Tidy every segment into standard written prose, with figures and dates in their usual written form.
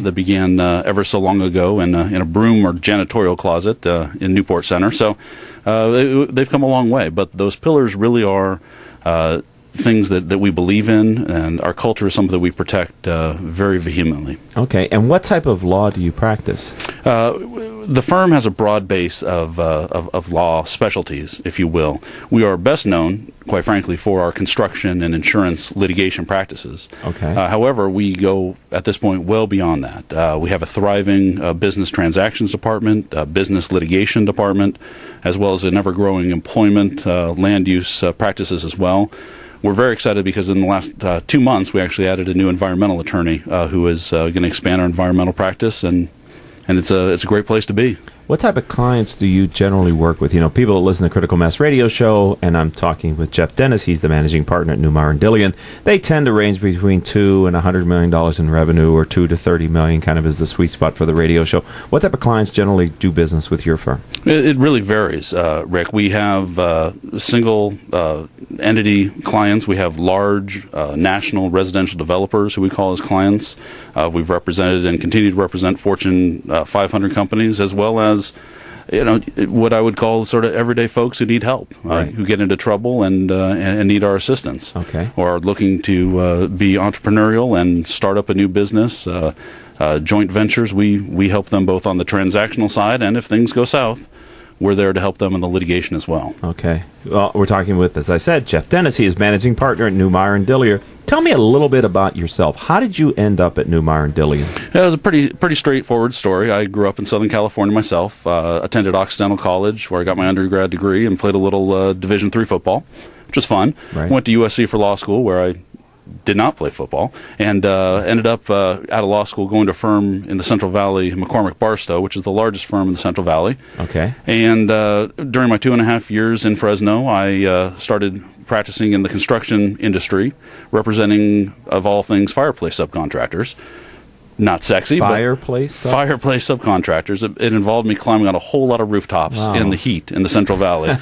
that began ever so long ago in a broom or janitorial closet in Newport Center. So they've come a long way. But those pillars really are things that we believe in, and our culture is something that we protect very vehemently. Okay, and what type of law do you practice? The firm has a broad base of law specialties, if you will. We are best known, quite frankly, for our construction and insurance litigation practices. Okay. However, we go, at this point, well beyond that. We have a thriving business transactions department, business litigation department, as well as an ever-growing employment, land use practices as well. We're very excited because in the last 2 months, we actually added a new environmental attorney who is going to expand our environmental practice, and it's a great place to be. What type of clients do you generally work with? You know, people that listen to Critical Mass Radio Show, and I'm talking with Jeff Dennis. He's the managing partner at Newmeyer and Dillion. They tend to range between $2 and $100 million in revenue, or $2 to $30 million kind of is the sweet spot for the radio show. What type of clients generally do business with your firm? It really varies, Rick. We have single entity clients. We have large national residential developers who we call as clients. We've represented and continue to represent Fortune 500 companies, as well as what I would call sort of everyday folks who need help, right, who get into trouble and need our assistance, okay, or are looking to be entrepreneurial and start up a new business. Joint ventures, we help them both on the transactional side, and if things go south, we're there to help them in the litigation as well. Okay. Well, we're talking with, as I said, Jeff Dennis. He is managing partner at Newmeyer and Dillion. Tell me a little bit about yourself. How did you end up at Newmeyer and Dillion? It was a pretty straightforward story. I grew up in Southern California myself, attended Occidental College, where I got my undergrad degree, and played a little Division III football, which was fun. Right. Went to USC for law school, where I did not play football, and ended up out of law school going to a firm in the Central Valley, McCormick Barstow, which is the largest firm in the Central Valley. Okay. And during my 2.5 years in Fresno, I started practicing in the construction industry, representing, of all things, fireplace subcontractors. Not sexy, fireplace subcontractors. It involved me climbing on a whole lot of rooftops in the heat in the Central Valley,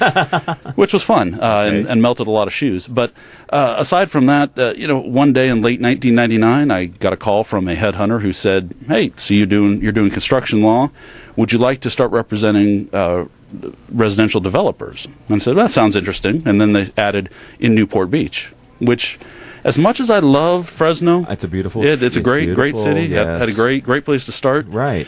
which was fun, okay, and melted a lot of shoes. But aside from that, one day in late 1999, I got a call from a headhunter who said, "Hey, so you're doing construction law. Would you like to start representing residential developers?" And I said, "That sounds interesting." And then they added in Newport Beach, which, as much as I love Fresno, it's a beautiful. It's a great city. Yes. Had a great place to start. Right.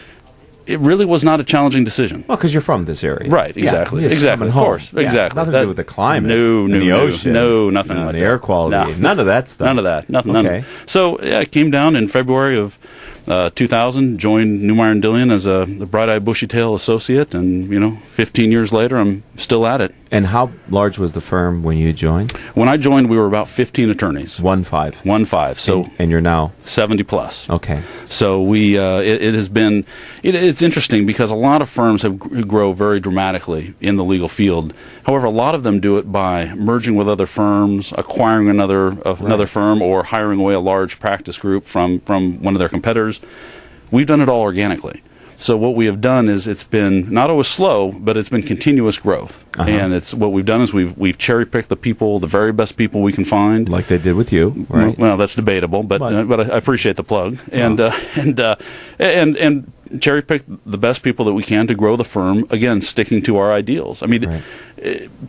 It really was not a challenging decision. Well, because you're from this area. Right. Exactly. Yeah, exactly. Of course. Yeah, exactly. Nothing to do with the climate. The ocean. Nothing like the that. Air quality. No. None of that stuff. None of that. Nothing. Okay. So I came down in February of 2000, joined Newmeyer and Dillion as a bright-eyed, bushy-tail associate, and 15 years later, I'm still at it. And how large was the firm when you joined? When I joined, we were about 15 attorneys. 15. So and you're now 70 plus. Okay. So we it has been it's interesting because a lot of firms have grow very dramatically in the legal field. However, a lot of them do it by merging with other firms, acquiring another firm, or hiring away a large practice group from one of their competitors. We've done it all organically. So what we have done is it's been not always slow, but it's been continuous growth. Uh-huh. And it's what we've done is we've cherry picked the people, the very best people we can find, like they did with you, right? Well, that's debatable, but I appreciate the plug. And cherry pick the best people that we can to grow the firm. Again, sticking to our ideals. I mean,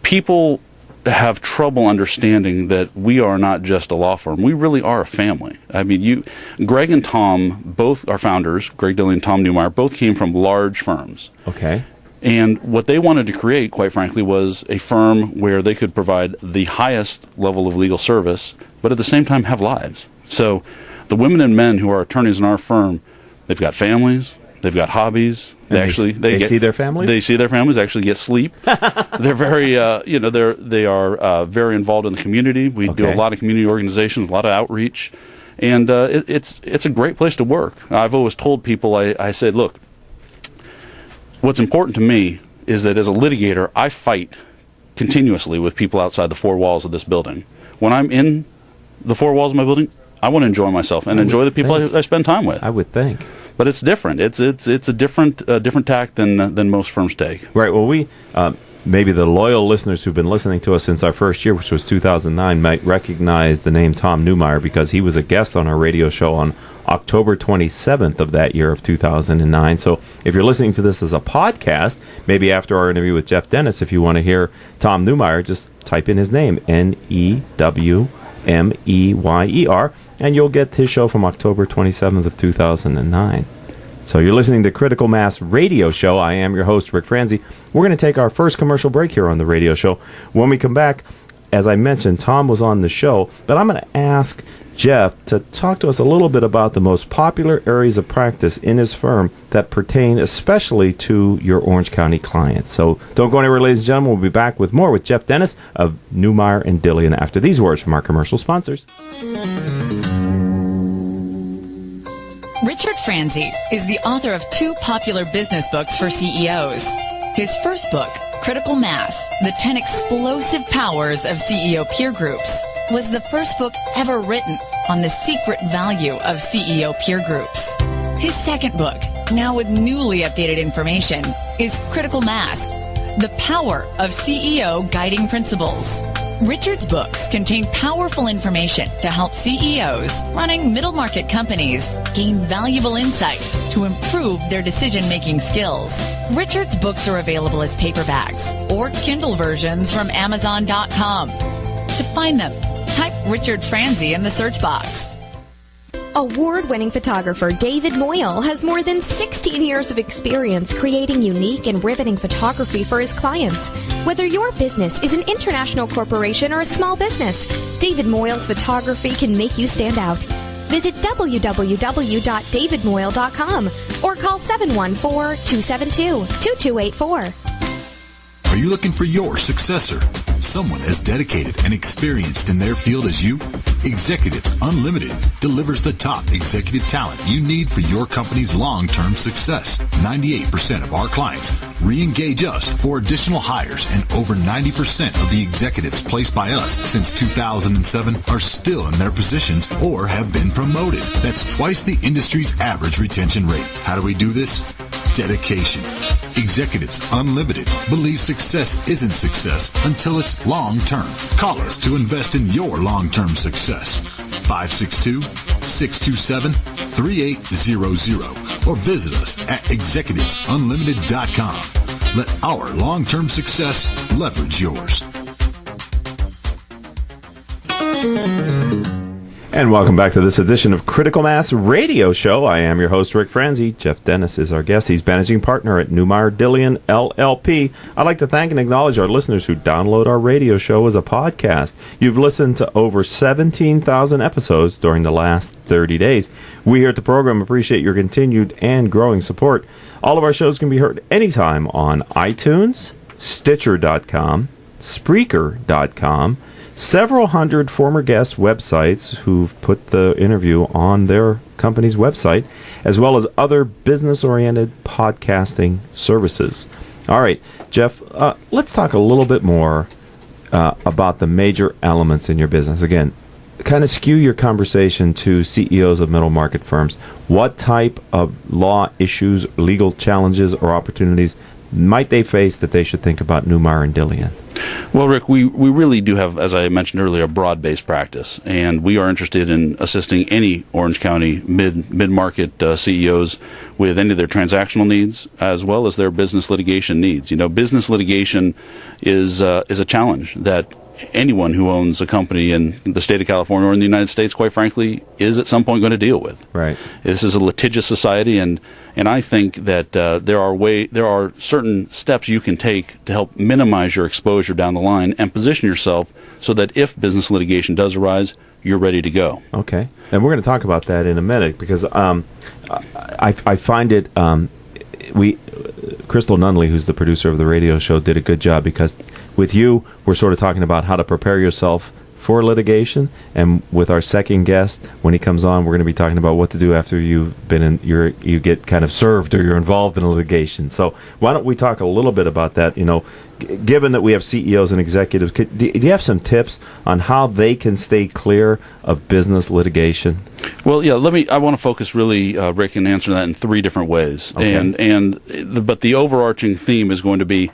people have trouble understanding that we are not just a law firm. We really are a family. I mean, Greg and Tom, both our founders, Greg Dillion and Tom Newmeyer, both came from large firms. Okay. And what they wanted to create, quite frankly, was a firm where they could provide the highest level of legal service, but at the same time have lives. So the women and men who are attorneys in our firm, they've got families, they've got hobbies. They see their families. They see their families. Actually get sleep. They're very, they are very involved in the community. We do a lot of community organizations, a lot of outreach, and it's a great place to work. I've always told people, I said, look, what's important to me is that as a litigator, I fight continuously with people outside the four walls of this building. When I'm in the four walls of my building, I want to enjoy myself and enjoy the people I spend time with. I would think. But it's different. It's a different tack than most firms take. Right. Well, maybe the loyal listeners who've been listening to us since our first year, which was 2009, might recognize the name Tom Newmeyer because he was a guest on our radio show on October 27th of that year of 2009. So if you're listening to this as a podcast, maybe after our interview with Jeff Dennis, if you want to hear Tom Newmeyer, just type in his name, Newmeyer, and you'll get his show from October 27th of 2009. So you're listening to Critical Mass Radio Show. I am your host, Rick Franzi. We're going to take our first commercial break here on the radio show. When we come back, as I mentioned, Tom was on the show, but I'm going to ask Jeff to talk to us a little bit about the most popular areas of practice in his firm that pertain especially to your Orange County clients. So don't go anywhere, ladies and gentlemen. We'll be back with more with Jeff Dennis of Newmeyer and Dillion after these words from our commercial sponsors. Richard Franzi is the author of 2 popular business books for CEOs. His first book, Critical Mass, The 10 Explosive Powers of CEO Peer Groups, was the first book ever written on the secret value of CEO peer groups. His second book, now with newly updated information, is Critical Mass, The Power of CEO Guiding Principles. Richard's books contain powerful information to help CEOs running middle market companies gain valuable insight to improve their decision-making skills. Richard's books are available as paperbacks or Kindle versions from Amazon.com. To find them, type Richard Franzi in the search box. Award-winning photographer David Moyle has more than 16 years of experience creating unique and riveting photography for his clients. Whether your business is an international corporation or a small business, David Moyle's photography can make you stand out. Visit www.davidmoyle.com or call 714-272-2284. Are you looking for your successor? Someone as dedicated and experienced in their field as you? Executives Unlimited delivers the top executive talent you need for your company's long-term success. 98% of our clients re-engage us for additional hires, and over 90% of the executives placed by us since 2007 are still in their positions or have been promoted. That's twice the industry's average retention rate. How do we do this? Dedication. Executives Unlimited believe success isn't success until it's long-term. Call us to invest in your long-term success. 562-627-3800 or visit us at executivesunlimited.com. Let our long-term success leverage yours. And welcome back to this edition of Critical Mass Radio Show. I am your host, Rick Franzi. Jeff Dennis is our guest. He's managing partner at Newmeyer and Dillion LLP. I'd like to thank and acknowledge our listeners who download our radio show as a podcast. You've listened to over 17,000 episodes during the last 30 days. We here at the program appreciate your continued and growing support. All of our shows can be heard anytime on iTunes, Stitcher.com, Spreaker.com, several hundred former guests' websites who've put the interview on their company's website, as well as other business-oriented podcasting services. All right, Jeff, let's talk a little bit more about the major elements in your business. Again, kind of skew your conversation to CEOs of middle market firms. What type of law issues, legal challenges, or opportunities might they face that they should think about Newmeyer and Dillion? Well, Rick, we really do have, as I mentioned earlier, a broad-based practice, and we are interested in assisting any Orange County mid-market CEOs with any of their transactional needs as well as their business litigation needs. You know, business litigation is a challenge that anyone who owns a company in the state of California or in the United States, quite frankly, is at some point going to deal with. Right. This is a litigious society, and I think that there are certain steps you can take to help minimize your exposure down the line and position yourself so that if business litigation does arise, you're ready to go. Okay. And we're going to talk about that in a minute because I find it Crystal Nunley, who's the producer of the radio show, did a good job because with you, we're sort of talking about how to prepare yourself for litigation, and with our second guest, when he comes on, we're going to be talking about what to do after you've been in you get kind of served or you're involved in litigation. So why don't we talk a little bit about that? You know, given that we have CEOs and executives, do you have some tips on how they can stay clear of business litigation? Well, yeah. I want to focus really, Rick, and answer that in three different ways. Okay. But the overarching theme is going to be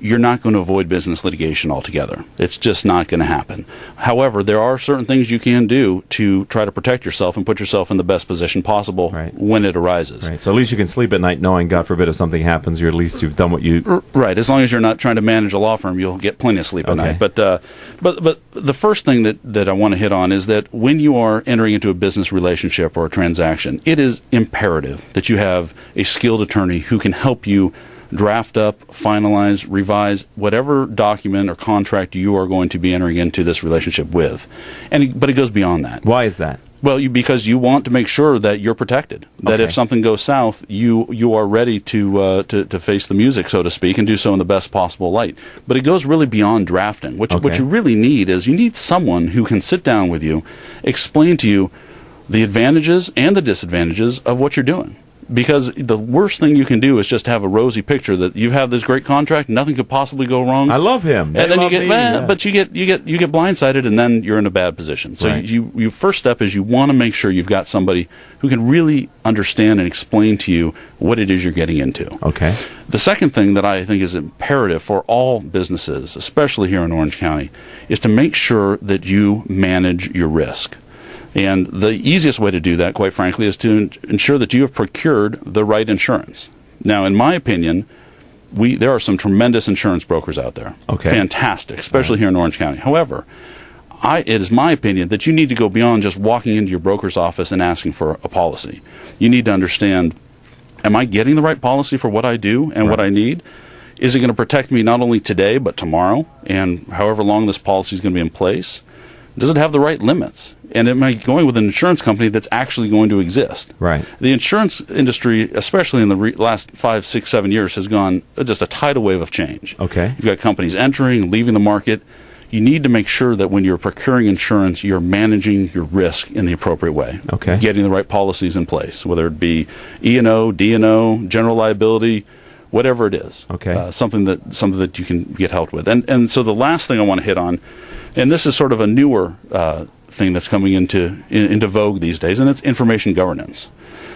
you're not going to avoid business litigation altogether. It's just not going to happen. However, there are certain things you can do to try to protect yourself and put yourself in the best position possible when it arises. Right. So at least you can sleep at night knowing, God forbid, if something happens, at least you've done what you... Right. As long as you're not trying to manage a law firm, you'll get plenty of sleep at night. But the first thing that I want to hit on is that when you are entering into a business relationship or a transaction, it is imperative that you have a skilled attorney who can help you draft up, finalize, revise whatever document or contract you are going to be entering into this relationship with. But it goes beyond that. Why is that? Well, because you want to make sure that you're protected. That if something goes south, you are ready to face the music, so to speak, and do so in the best possible light. But it goes really beyond drafting. What you really need is you need someone who can sit down with you, explain to you the advantages and the disadvantages of what you're doing. Because the worst thing you can do is just have a rosy picture that you have this great contract, nothing could possibly go wrong. I love him. And then but you get blindsided, and then you're in a bad position. So your first step is you want to make sure you've got somebody who can really understand and explain to you what it is you're getting into. Okay. The second thing that I think is imperative for all businesses, especially here in Orange County, is to make sure that you manage your risk. And the easiest way to do that, quite frankly, is to ensure that you have procured the right insurance. Now, in my opinion, there are some tremendous insurance brokers out there. Okay. Fantastic, especially here in Orange County. However, it is my opinion that you need to go beyond just walking into your broker's office and asking for a policy. You need to understand, am I getting the right policy for what I do and what I need? Is it going to protect me not only today but tomorrow and however long this policy is going to be in place? Does it have the right limits? And am I going with an insurance company that's actually going to exist? Right. The insurance industry, especially in the last 5, 6, 7 years, has gone just a tidal wave of change. Okay. You've got companies entering, leaving the market. You need to make sure that when you're procuring insurance, you're managing your risk in the appropriate way. Okay. Getting the right policies in place, whether it be E&O, D&O, general liability, whatever it is. Okay. Something that you can get help with. And so the last thing I want to hit on, and this is sort of a newer thing that's coming into vogue these days, and it's information governance.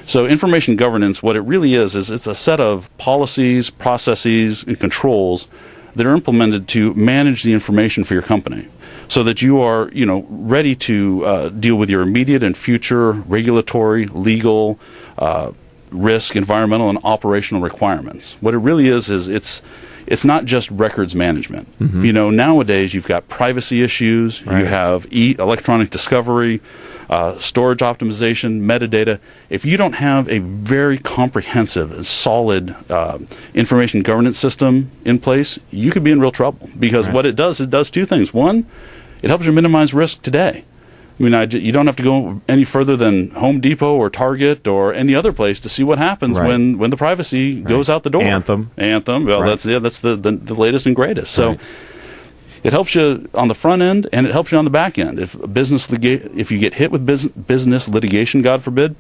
So information governance, what it really is it's a set of policies, processes, and controls that are implemented to manage the information for your company so that you are, ready to deal with your immediate and future regulatory, legal, risk, environmental, and operational requirements. What it really is it's not just records management. Mm-hmm. Nowadays you've got privacy issues, you have electronic discovery, storage optimization, metadata. If you don't have a very comprehensive, solid information governance system in place, you could be in real trouble. Because what it does two things. One, it helps you minimize risk today. You don't have to go any further than Home Depot or Target or any other place to see what happens when the privacy goes out the door. Anthem. Well, that's the latest and greatest. So it helps you on the front end and it helps you on the back end. If you get hit with business litigation, God forbid,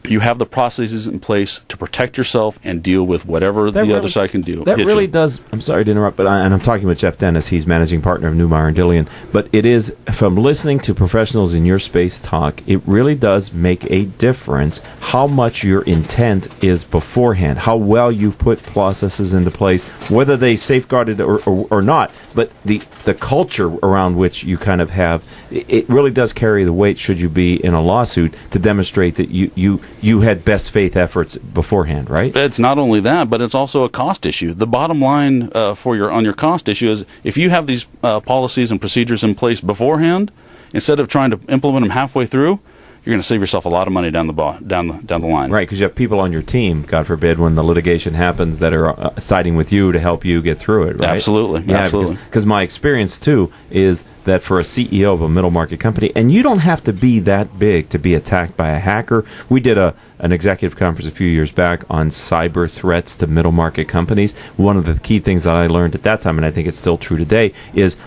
you have the processes in place to protect yourself and deal with whatever other side can do. That really does. I'm sorry to interrupt, but I'm talking with Jeff Dennis. He's managing partner of Newmeyer and Dillion. But it is, from listening to professionals in your space talk, it really does make a difference how much your intent is beforehand, how well you put processes into place, whether they safeguard it or not. But the culture around which you kind of have, it really does carry the weight, should you be in a lawsuit, to demonstrate that you had best faith efforts beforehand, right? It's not only that, but it's also a cost issue. The bottom line on your cost issue is if you have these policies and procedures in place beforehand, instead of trying to implement them halfway through, you're going to save yourself a lot of money down the line. Right, because you have people on your team, God forbid, when the litigation happens that are siding with you to help you get through it, right? Absolutely, yeah, absolutely. Because my experience, too, is that for a CEO of a middle market company, and you don't have to be that big to be attacked by a hacker. We did an executive conference a few years back on cyber threats to middle market companies. One of the key things that I learned at that time, and I think it's still true today, is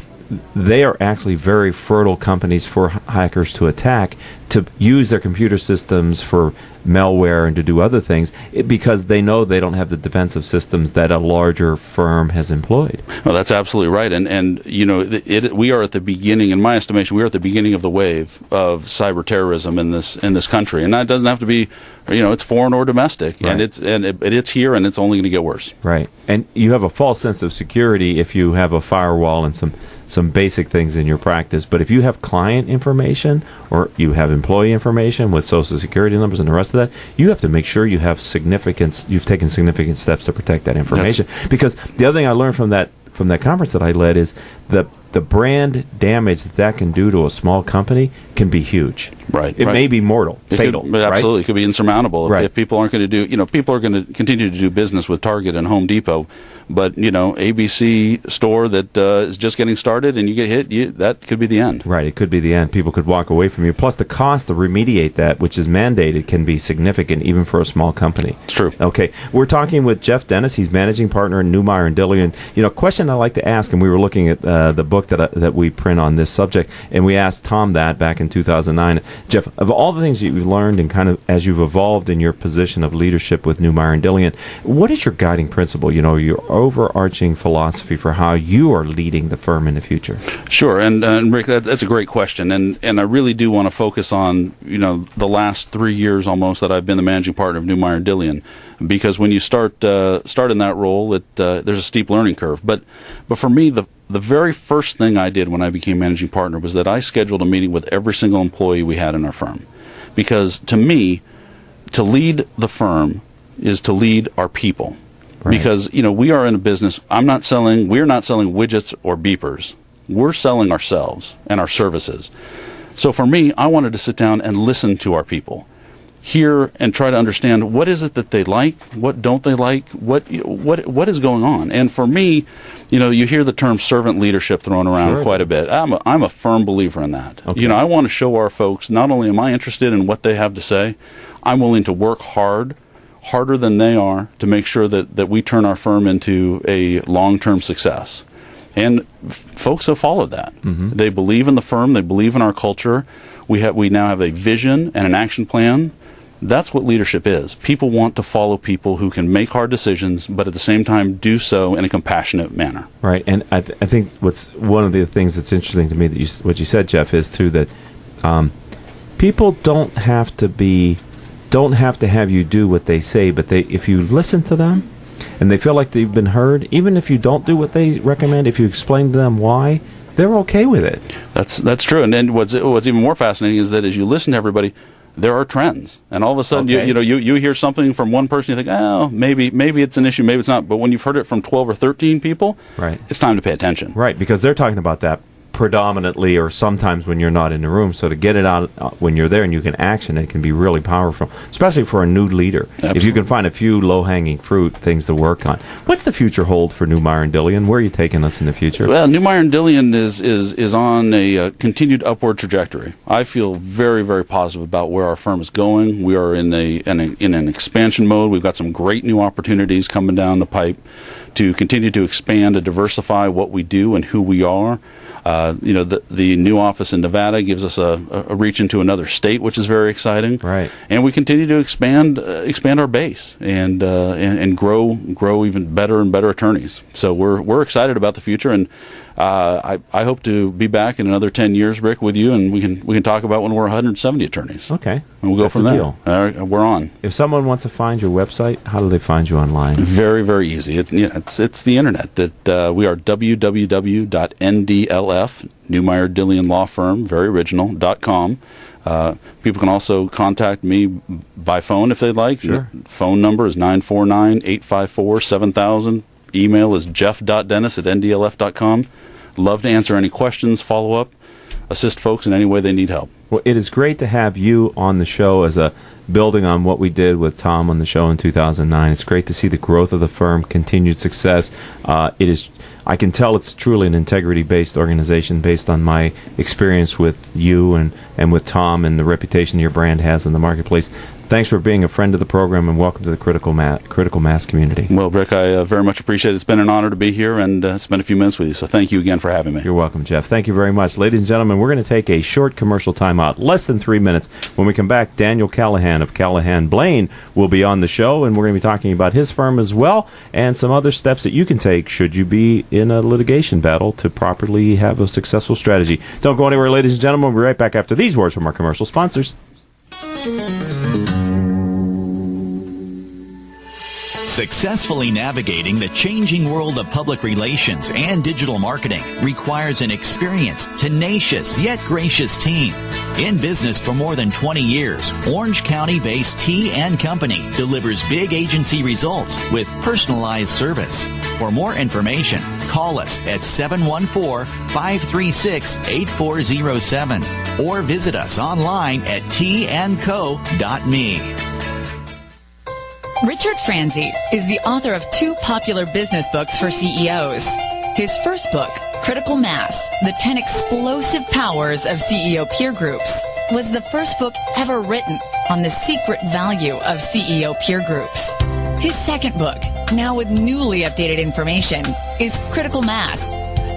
they are actually very fertile companies for hackers to attack, to use their computer systems for malware and to do other things, because they know they don't have the defensive systems that a larger firm has employed. Well, that's absolutely right. And you know, we are at the beginning, in my estimation, we are at the beginning of the wave of cyber terrorism in this country. And that doesn't have to be, you know, it's foreign or domestic. Right. And it's here, and it's only going to get worse. Right. And you have a false sense of security if you have a firewall and some basic things in your practice. But if you have client information or you have employee information with social security numbers and the rest of that, you have to make sure you've taken significant steps to protect that information. Because the other thing I learned from that conference that I led is the brand damage that can do to a small company can be huge. Right. It may be mortal, fatal. Absolutely. Right? It could be insurmountable. Right. If people aren't going to do, you know, people are going to continue to do business with Target and Home Depot, but, you know, ABC store that is just getting started and you get hit, that could be the end. Right. It could be the end. People could walk away from you. Plus, the cost to remediate that, which is mandated, can be significant even for a small company. It's true. Okay. We're talking with Jeff Dennis. He's managing partner in Newmeyer and Dillion. You know, a question I like to ask, and we were looking at the book that we print on this subject, and we asked Tom that back in 2009. Jeff, of all the things that you've learned and kind of as you've evolved in your position of leadership with Newmeyer and Dillion, what is your guiding principle, you know, your overarching philosophy for how you are leading the firm in the future? Sure. And Rick, that's a great question. And I really do want to focus on, you know, the last 3 years almost that I've been the managing partner of Newmeyer and Dillion. Because when you start in that role, there's a steep learning curve. But for me, the very first thing I did when I became managing partner was that I scheduled a meeting with every single employee we had in our firm. Because to me, to lead the firm is to lead our people. Right. Because, you know, we are in a business, we're not selling widgets or beepers. We're selling ourselves and our services. So for me, I wanted to sit down and listen to our people. Hear and try to understand what is it that they like, what don't they like, what is going on. And for me, you know, you hear the term servant leadership thrown around quite a bit. I'm a firm believer in that. Okay. You know, I want to show our folks, not only am I interested in what they have to say, I'm willing to work harder than they are, to make sure that we turn our firm into a long-term success. And folks have followed that. Mm-hmm. They believe in the firm. They believe in our culture. We now have a vision and an action plan. That's what leadership is. People want to follow people who can make hard decisions, but at the same time do so in a compassionate manner. Right, and I think what's one of the things that's interesting to me that what you said, Jeff, is too that people don't have to have you do what they say, but if you listen to them and they feel like they've been heard, even if you don't do what they recommend, if you explain to them why, they're okay with it. That's true. And then what's even more fascinating is that as you listen to everybody, there are trends, and all of a sudden, you hear something from one person, you think, oh, maybe it's an issue, maybe it's not. But when you've heard it from 12 or 13 people, right, it's time to pay attention. Right, because they're talking about that predominantly or sometimes when you're not in the room. So to get it out when you're there and you can action it can be really powerful, especially for a new leader. Absolutely. If you can find a few low-hanging fruit things to work on. What's the future hold for Newmeyer and Dillion? Where are you taking us in the future? Well, Newmeyer and Dillion is on a continued upward trajectory. I feel very, very positive about where our firm is going. We are in an expansion mode. We've got some great new opportunities coming down the pipe to continue to expand and diversify what we do and who we are. The new office in Nevada gives us a reach into another state, which is very exciting. Right. And we continue to expand our base and grow even better and better attorneys. So we're excited about the future, and I hope to be back in another 10 years, Rick, with you, and we can talk about when we're 170 attorneys. Okay. And we'll go from there. Deal. We're on. If someone wants to find your website, how do they find you online? Very, very easy. It's the internet. We are www.ndlf, Newmeyer Dillion Law Firm, very original.com. People can also contact me by phone if they'd like. Sure. Phone number is 949-854-7000. Email is jeff.dennis@ndlf.com. Love to answer any questions, follow up, assist folks in any way they need help. Well, it is great to have you on the show as a building on what we did with Tom on the show in 2009. It's great to see the growth of the firm, continued success. I can tell it's truly an integrity-based organization based on my experience with you and with Tom and the reputation your brand has in the marketplace. Thanks for being a friend of the program, and welcome to the Critical Mass community. Well, Rick, I very much appreciate it. It's been an honor to be here and spend a few minutes with you, so thank you again for having me. You're welcome, Jeff. Thank you very much. Ladies and gentlemen, we're going to take a short commercial timeout, less than 3 minutes. When we come back, Daniel Callahan of Callahan and Blaine will be on the show, and we're going to be talking about his firm as well, and some other steps that you can take should you be in a litigation battle to properly have a successful strategy. Don't go anywhere, ladies and gentlemen. We'll be right back after these words from our commercial sponsors. Successfully navigating the changing world of public relations and digital marketing requires an experienced, tenacious, yet gracious team. In business for more than 20 years, Orange County-based T & Company delivers big agency results with personalized service. For more information, call us at 714-536-8407 or visit us online at tandco.me. Richard Franzi is the author of 2 popular business books for CEOs. His first book, Critical Mass, The 10 Explosive Powers of CEO Peer Groups, was the first book ever written on the secret value of CEO peer groups. His second book, now with newly updated information, is Critical Mass,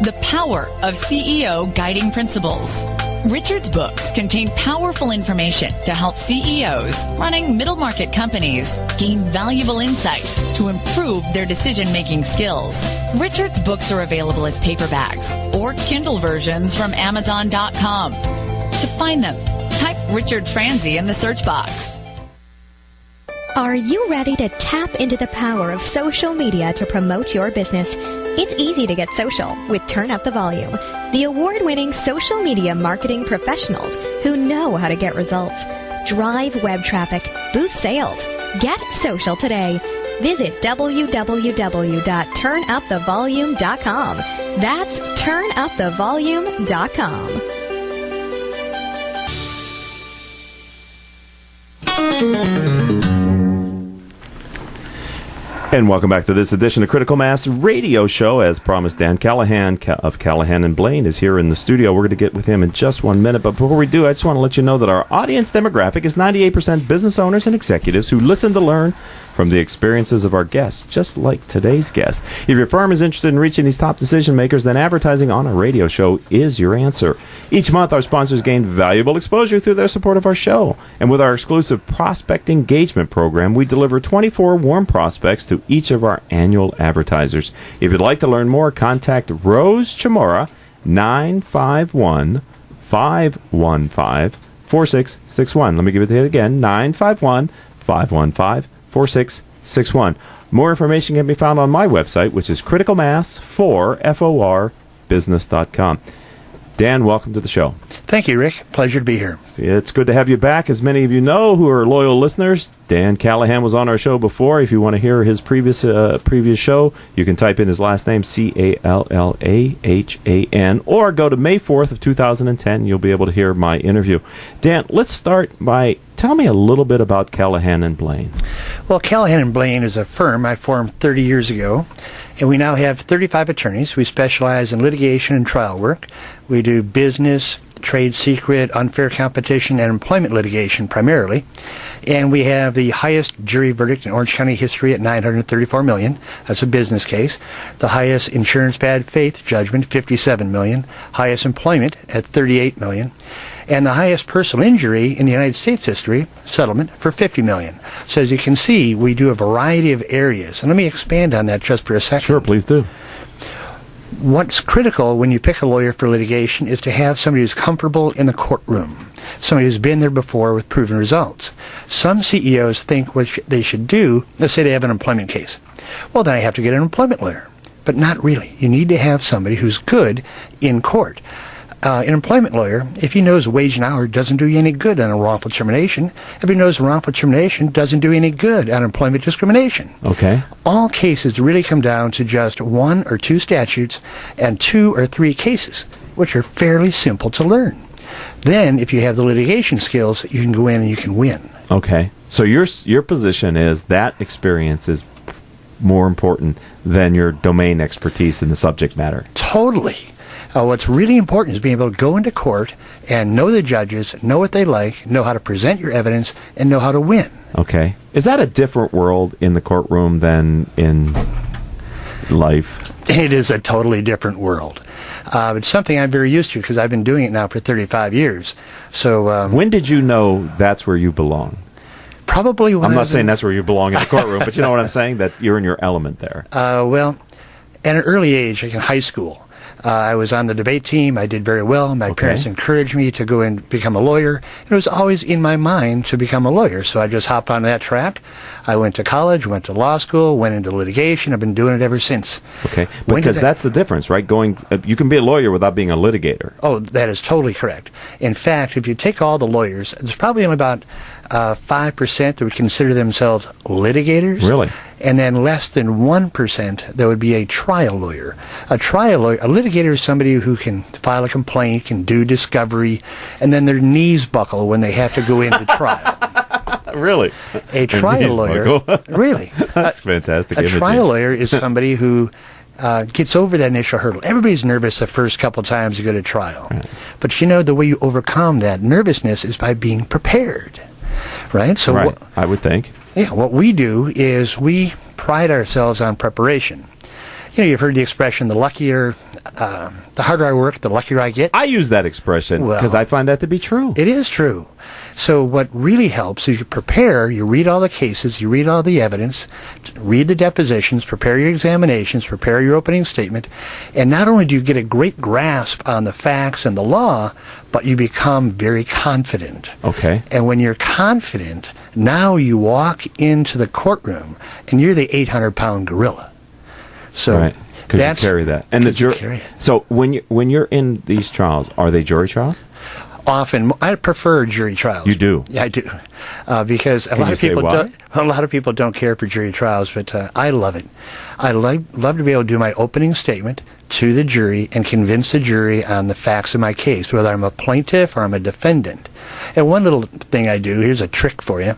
The Power of CEO Guiding Principles. Richard's books contain powerful information to help CEOs running middle-market companies gain valuable insight to improve their decision-making skills. Richard's books are available as paperbacks or Kindle versions from Amazon.com. To find them, type Richard Franzi in the search box. Are you ready to tap into the power of social media to promote your business? It's easy to get social with Turn Up the Volume, the award-winning social media marketing professionals who know how to get results. Drive web traffic, boost sales. Get social today. Visit www.turnupthevolume.com. That's turnupthevolume.com. And welcome back to this edition of Critical Mass Radio Show. As promised, Dan Callahan of Callahan and Blaine is here in the studio. We're going to get with him in just 1 minute. But before we do, I just want to let you know that our audience demographic is 98% business owners and executives who listen to learn from the experiences of our guests, just like today's guest. If your firm is interested in reaching these top decision makers, then advertising on a radio show is your answer. Each month, our sponsors gain valuable exposure through their support of our show. And with our exclusive prospect engagement program, we deliver 24 warm prospects to each of our annual advertisers. If you'd like to learn more, contact Rose Chamora, 951-515-4661. Let me give it to you again, 951-515-4661. More information can be found on my website, which is criticalmass4business.com. Dan, welcome to the show. Thank you, Rick. Pleasure to be here. It's good to have you back. As many of you know who are loyal listeners, Dan Callahan was on our show before. If you want to hear his previous show, you can type in his last name, Callahan, or go to May 4th of 2010. You'll be able to hear my interview. Dan, let's start by tell me a little bit about Callahan and Blaine. Well, Callahan and Blaine is a firm I formed 30 years ago, and we now have 35 attorneys. We specialize in litigation and trial work. We do business, trade secret, unfair competition, and employment litigation primarily. And we have the highest jury verdict in Orange County history at $934 million. That's a business case. The highest insurance bad faith judgment, $57 million. Highest employment at $38 million. And the highest personal injury in the United States history, settlement, for $50 million. So as you can see, we do a variety of areas. And let me expand on that just for a second. Sure, please do. What's critical when you pick a lawyer for litigation is to have somebody who's comfortable in the courtroom, somebody who's been there before with proven results. Some CEOs think what they should do, let's say they have an employment case. Well, then I have to get an employment lawyer. But not really. You need to have somebody who's good in court. An employment lawyer, if he knows wage and hour, doesn't do you any good on a wrongful termination. If he knows wrongful termination, doesn't do you any good on employment discrimination. Okay. All cases really come down to just 1 or 2 statutes and 2 or 3 cases, which are fairly simple to learn. Then, if you have the litigation skills, you can go in and you can win. Okay. So your position is that experience is more important than your domain expertise in the subject matter. Totally. What's really important is being able to go into court and know the judges, know what they like, know how to present your evidence, and know how to win. Okay. Is that a different world in the courtroom than in life? It is a totally different world. It's something I'm very used to because I've been doing it now for 35 years. So when did you know that's where you belong? Probably when I'm not saying that's where you belong in the courtroom, but you know what I'm saying? That you're in your element there. Well, at an early age, like in high school, I was on the debate team. I did very well. My parents encouraged me to go and become a lawyer. It was always in my mind to become a lawyer, so I just hopped on that track. I went to college, went to law school, went into litigation. I've been doing it ever since. Okay, because that's the difference, right? You can be a lawyer without being a litigator. Oh, that is totally correct. In fact, if you take all the lawyers, there's probably only about 5% that would consider themselves litigators. Really? And then less than 1% that would be a trial lawyer. A litigator is somebody who can file a complaint, can do discovery, and then their knees buckle when they have to go into trial. Really? A trial lawyer, really. That's fantastic. A trial lawyer is somebody who gets over that initial hurdle. Everybody's nervous the first couple times you go to trial. Right. But the way you overcome that nervousness is by being prepared. Right? So I would think. Yeah, what we do is we pride ourselves on preparation. You've heard the expression, the harder I work, the luckier I get. I use that expression because I find that to be true. It is true. So what really helps is you prepare, you read all the cases, you read all the evidence, read the depositions, prepare your examinations, prepare your opening statement, and not only do you get a great grasp on the facts and the law, but you become very confident. Okay. And when you're confident, now you walk into the courtroom and you're the 800-pound gorilla. So right. Because you carry that. And the jury. So when you're in these trials, are they jury trials? Often, I prefer jury trials. You do? Yeah, I do, because a lot of people don't care for jury trials, but I love it. I love to be able to do my opening statement to the jury and convince the jury on the facts of my case, whether I'm a plaintiff or I'm a defendant. And one little thing I do, here's a trick for you.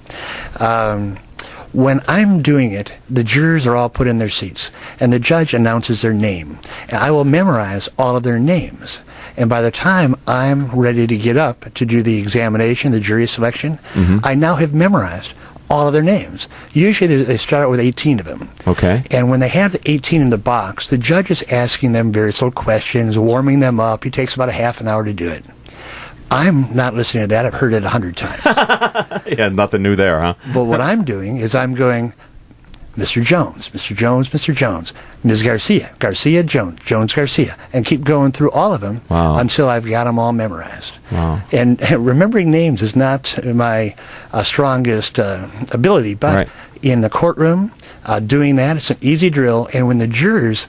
When I'm doing it, the jurors are all put in their seats, and the judge announces their name. And I will memorize all of their names. And by the time I'm ready to get up to do the examination, the jury selection, I now have memorized all of their names. Usually they start out with 18 of them. Okay. And when they have the 18 in the box, the judge is asking them various little questions, warming them up. He takes about a half an hour to do it. I'm not listening to that. I've heard it 100 times. Yeah, nothing new there, huh? But what I'm doing is I'm going, Mr. Jones, Mr. Jones, Mr. Jones, Ms. Garcia, Garcia, Jones, Jones, Garcia, and keep going through all of them until I've got them all memorized. Wow. And remembering names is not my strongest ability, but in the courtroom, doing that, it's an easy drill. And when the jurors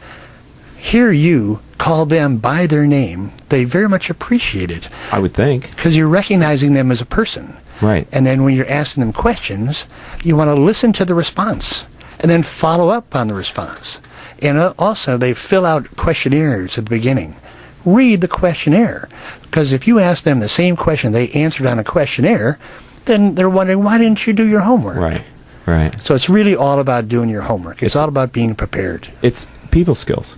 hear you call them by their name, they very much appreciate it. I would think. Because you're recognizing them as a person. Right. And then when you're asking them questions, you want to listen to the response and then follow up on the response. And also, they fill out questionnaires at the beginning. Read the questionnaire. Because if you ask them the same question they answered on a questionnaire, then they're wondering, why didn't you do your homework? Right, right. So it's really all about doing your homework. It's all about being prepared. It's people skills.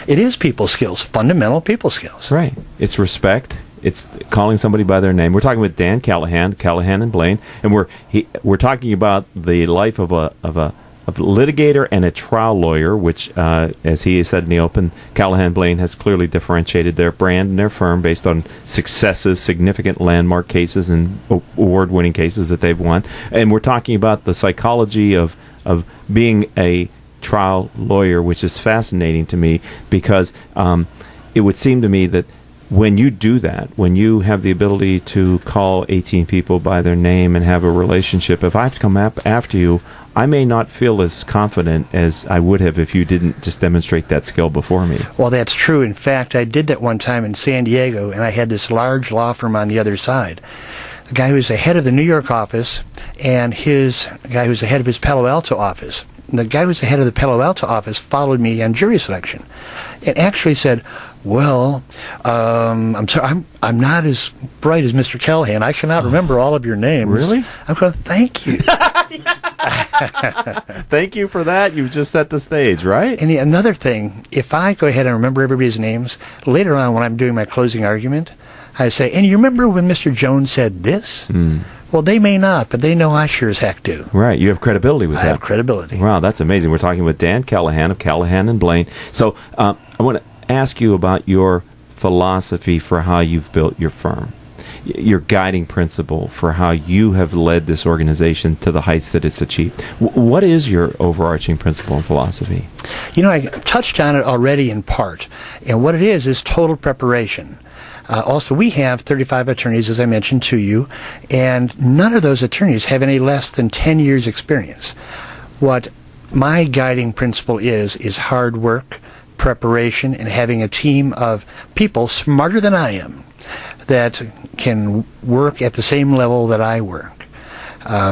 It is people skills, fundamental people skills. Right. It's respect. It's calling somebody by their name. We're talking with Dan Callahan, Callahan and Blaine, and we're talking about the life of a litigator and a trial lawyer, which, as he said in the open, Callahan Blaine has clearly differentiated their brand and their firm based on successes, significant landmark cases, and award-winning cases that they've won. And we're talking about the psychology of being a trial lawyer, which is fascinating to me because it would seem to me that when you do that, when you have the ability to call 18 people by their name and have a relationship, if I have to come after you, I may not feel as confident as I would have if you didn't just demonstrate that skill before me. Well, that's true. In fact, I did that one time in San Diego, and I had this large law firm on the other side. The guy who was the head of the New York office and his guy who was the head of his Palo Alto office. the guy who was the head of the Palo Alto office followed me on jury selection and actually said, well, I'm sorry, I'm not as bright as Mr. Callahan. I cannot remember all of your names. Really? I'm going, thank you. Thank you for that. You just set the stage, right? And another thing, if I go ahead and remember everybody's names, later on when I'm doing my closing argument, I say, and you remember when Mr. Jones said this? Well, they may not, but they know I sure as heck do. Right. You have credibility with that. I have credibility. Wow, that's amazing. We're talking with Dan Callahan of Callahan and Blaine. So I want to ask you about your philosophy for how you've built your firm, your guiding principle for how you have led this organization to the heights that it's achieved. What is your overarching principle and philosophy? You know, I touched on it already in part, and what it is total preparation. Also, we have 35 attorneys, as I mentioned to you, and none of those attorneys have any less than 10 years' experience. What my guiding principle is hard work, preparation, and having a team of people smarter than I am that can work at the same level that I work.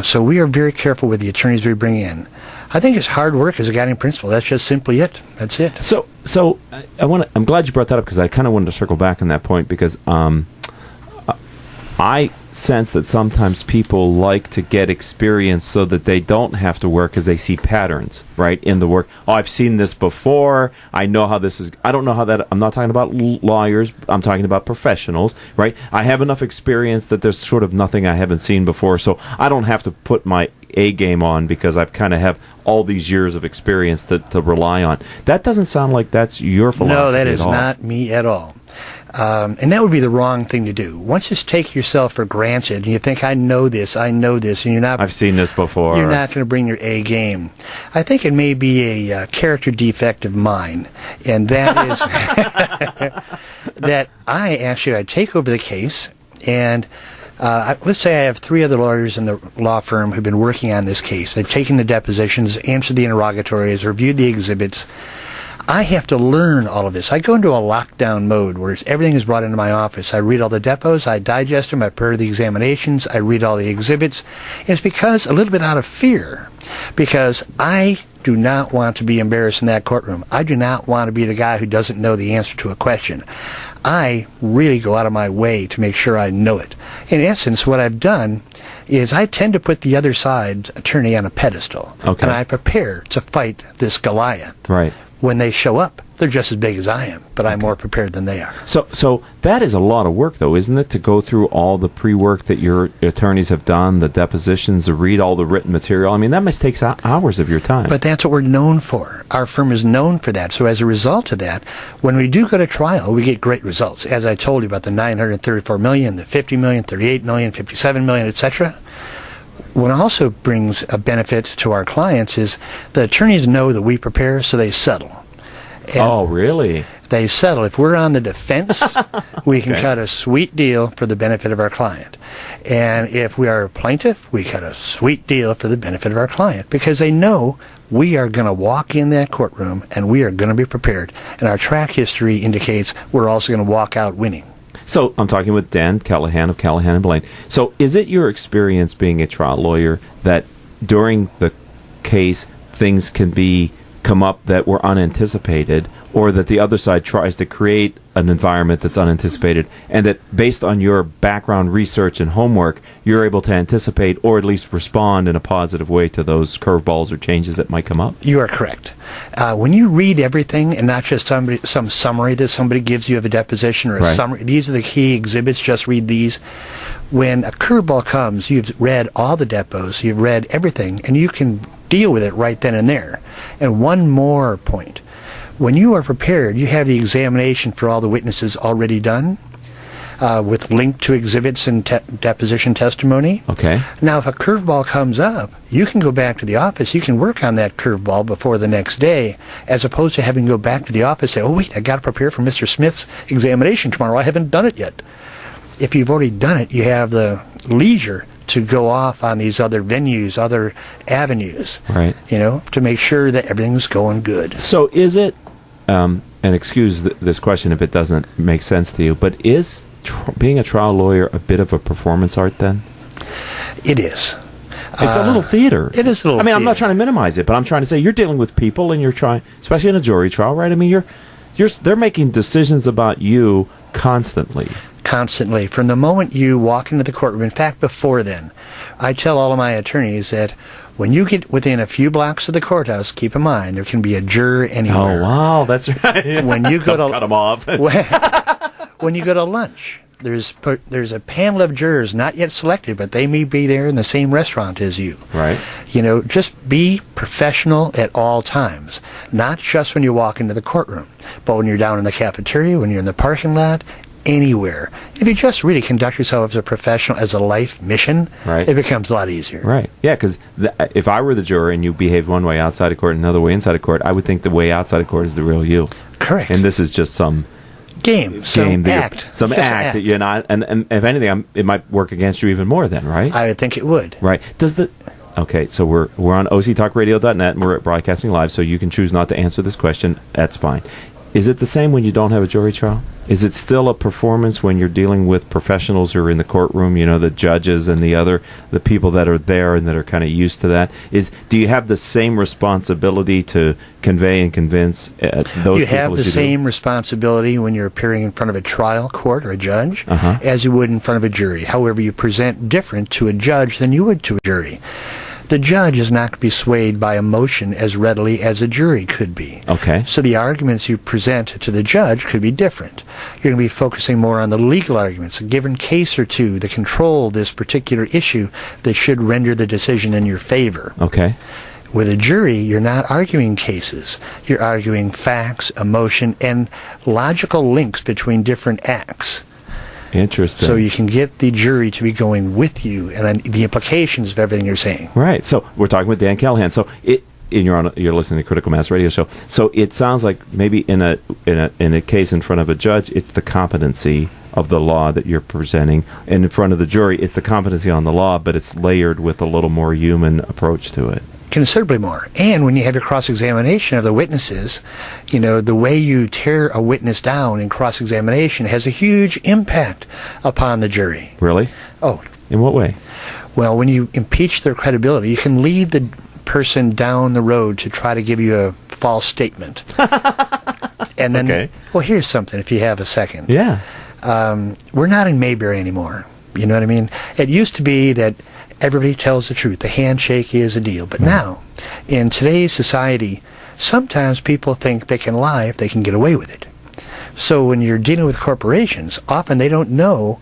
So we are very careful with the attorneys we bring in. I think it's hard work as a guiding principle. That's just simply it. That's it. So I'm glad you brought that up because I kind of wanted to circle back on that point because I sense that sometimes people like to get experience so that they don't have to work because they see patterns, right, in the work. Oh, I've seen this before. I know how this is. I don't know how that. I'm not talking about lawyers. I'm talking about professionals, right? I have enough experience that there's sort of nothing I haven't seen before, so I don't have to put my A game on because I've kind of have all these years of experience to rely on. That doesn't sound like that's your philosophy. No, that is at all. not me at all. And that would be the wrong thing to do. Once you take yourself for granted and you think, I know this, and you're not... I've seen this before. You're not going to bring your A game. I think it may be a character defect of mine, and that is that I take over the case, and let's say I have 3 other lawyers in the law firm who've been working on this case. They've taken the depositions, answered the interrogatories, reviewed the exhibits. I have to learn all of this. I go into a lockdown mode where everything is brought into my office. I read all the depots, I digest them, I prepare the examinations, I read all the exhibits. It's because, a little bit out of fear, because I do not want to be embarrassed in that courtroom. I do not want to be the guy who doesn't know the answer to a question. I really go out of my way to make sure I know it. In essence, what I've done is I tend to put the other side's attorney on a pedestal. Okay. And I prepare to fight this Goliath. Right. When they show up, they're just as big as I am, but I'm more prepared than they are. So that is a lot of work, though, isn't it, to go through all the pre-work that your attorneys have done, the depositions, to read all the written material? I mean, that must take hours of your time. But that's what we're known for. Our firm is known for that. So as a result of that, when we do go to trial, we get great results. As I told you about the $934 million, the $50 million, $38 million, $57 million, etc. What also brings a benefit to our clients is the attorneys know that we prepare, so they settle. And oh, really? They settle. If we're on the defense, we can cut a sweet deal for the benefit of our client. And if we are a plaintiff, we cut a sweet deal for the benefit of our client, because they know we are going to walk in that courtroom and we are going to be prepared. And our track history indicates we're also going to walk out winning. So I'm talking with Dan Callahan of Callahan and Blaine. So is it your experience being a trial lawyer that during the case things can come up that were unanticipated, or that the other side tries to create an environment that's unanticipated, and that based on your background research and homework, you're able to anticipate or at least respond in a positive way to those curveballs or changes that might come up? You are correct. When you read everything and not just some summary that somebody gives you of a deposition or a summary, these are the key exhibits, just read these. When a curveball comes, you've read all the depots, you've read everything, and you can deal with it right then and there. And one more point. When you are prepared, you have the examination for all the witnesses already done, with link to exhibits and deposition testimony. Okay. Now, if a curveball comes up, you can go back to the office. You can work on that curveball before the next day, as opposed to having to go back to the office and say, oh, wait, I got to prepare for Mr. Smith's examination tomorrow. I haven't done it yet. If you've already done it, you have the leisure to go off on these other venues, other avenues, right? To make sure that everything's going good. So is it, and excuse this question if it doesn't make sense to you, but is being a trial lawyer a bit of a performance art then? It is. It's a little theater. It is a little I mean, I'm not theater. trying to minimize it, but I'm trying to say you're dealing with people and you're trying, especially in a jury trial, right? I mean, they're making decisions about you constantly. Constantly. From the moment you walk into the courtroom, in fact, before then, I tell all of my attorneys that when you get within a few blocks of the courthouse, keep in mind, there can be a juror anywhere. Oh, wow, that's right. When you go Don't to cut them off. when you go to lunch, there's a panel of jurors not yet selected, but they may be there in the same restaurant as you. Right. Just be professional at all times, not just when you walk into the courtroom, but when you're down in the cafeteria, when you're in the parking lot, anywhere. If you just really conduct yourself as a professional, as a life mission, right, it becomes a lot easier. Right. Yeah, because if I were the juror and you behaved one way outside of court and another way inside of court, I would think the way outside of court is the real you. Correct. And this is just some game, some act that you're not, and if anything, it might work against you even more then, right? I would think it would. Right. Okay, so we're on octalkradio.net and we're broadcasting live, so you can choose not to answer this question. That's fine. Is it the same when you don't have a jury trial? Is it still a performance when you're dealing with professionals who are in the courtroom, the judges and the people that are there and that are kind of used to that? Do you have the same responsibility to convey and convince those people? You have the same responsibility when you're appearing in front of a trial court or a judge as you would in front of a jury. However, you present different to a judge than you would to a jury. The judge is not going to be swayed by emotion as readily as a jury could be. Okay. So the arguments you present to the judge could be different. You're going to be focusing more on the legal arguments, a given case or two that control this particular issue that should render the decision in your favor. Okay. With a jury, you're not arguing cases. You're arguing facts, emotion, and logical links between different acts. Interesting. So you can get the jury to be going with you and the implications of everything you're saying. Right. So we're talking with Dan Callahan. So you're listening to Critical Mass Radio Show. So it sounds like maybe in a case in front of a judge, it's the competency of the law that you're presenting, and in front of the jury, it's the competency on the law, but it's layered with a little more human approach to it. Considerably more. And when you have your cross-examination of the witnesses, the way you tear a witness down in cross-examination has a huge impact upon the jury. Really? Oh. In what way? Well, when you impeach their credibility, you can lead the person down the road to try to give you a false statement. And then, well, here's something, if you have a second. Yeah. We're not in Mayberry anymore. You know what I mean? It used to be that everybody tells the truth. The handshake is a deal. But now, in today's society, sometimes people think they can lie if they can get away with it. So when you're dealing with corporations, often they don't know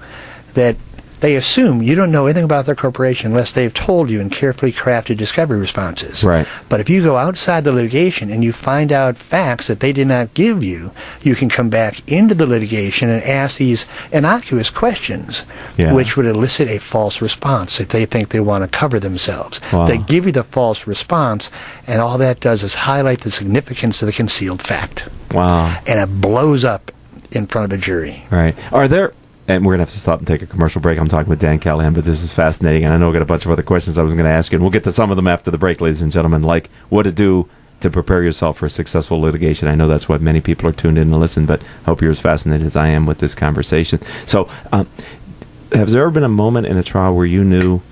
that they assume you don't know anything about their corporation unless they've told you in carefully crafted discovery responses. Right. But if you go outside the litigation and you find out facts that they did not give you, you can come back into the litigation and ask these innocuous questions, which would elicit a false response if they think they want to cover themselves. Wow. They give you the false response, and all that does is highlight the significance of the concealed fact. Wow. And it blows up in front of a jury. Right. Are there... And we're going to have to stop and take a commercial break. I'm talking with Dan Callahan, but this is fascinating, and I know I've got a bunch of other questions I was going to ask you, and we'll get to some of them after the break, ladies and gentlemen, like what to do to prepare yourself for successful litigation. I know that's what many people are tuned in to listen, but I hope you're as fascinated as I am with this conversation. So, has there ever been a moment in a trial where you knew,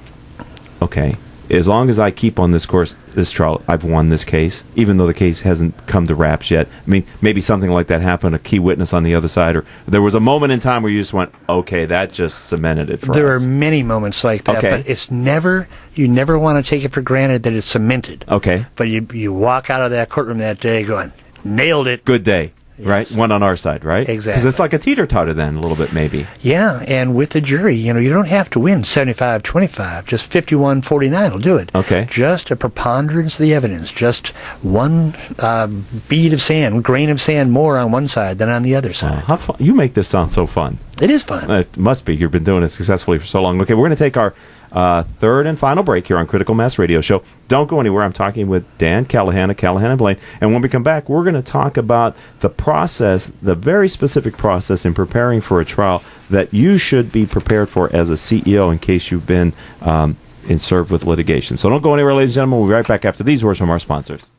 okay, as long as I keep on this course, this trial, I've won this case, even though the case hasn't come to wraps yet? I mean, maybe something like that happened, a key witness on the other side, or there was a moment in time where you just went, okay, that just cemented it for us. There are many moments like that, but it's never, you never want to take it for granted that it's cemented. Okay. But you walk out of that courtroom that day going, nailed it. Good day. Yes. Right? One on our side, right? Exactly. Because it's like a teeter-totter then, a little bit maybe. Yeah, and with the jury, you don't have to win 75-25. Just 51-49 will do it. Okay. Just a preponderance of the evidence. Just one bead of sand, grain of sand more on one side than on the other side. How fun. You make this sound so fun. It is fun. It must be. You've been doing it successfully for so long. Okay, we're going to take our third and final break here on Critical Mass Radio Show. Don't go anywhere. I'm talking with Dan Callahan of Callahan and Blaine. And when we come back, we're going to talk about the process, the very specific process in preparing for a trial that you should be prepared for as a CEO in case you've been served with litigation. So don't go anywhere, ladies and gentlemen. We'll be right back after these words from our sponsors.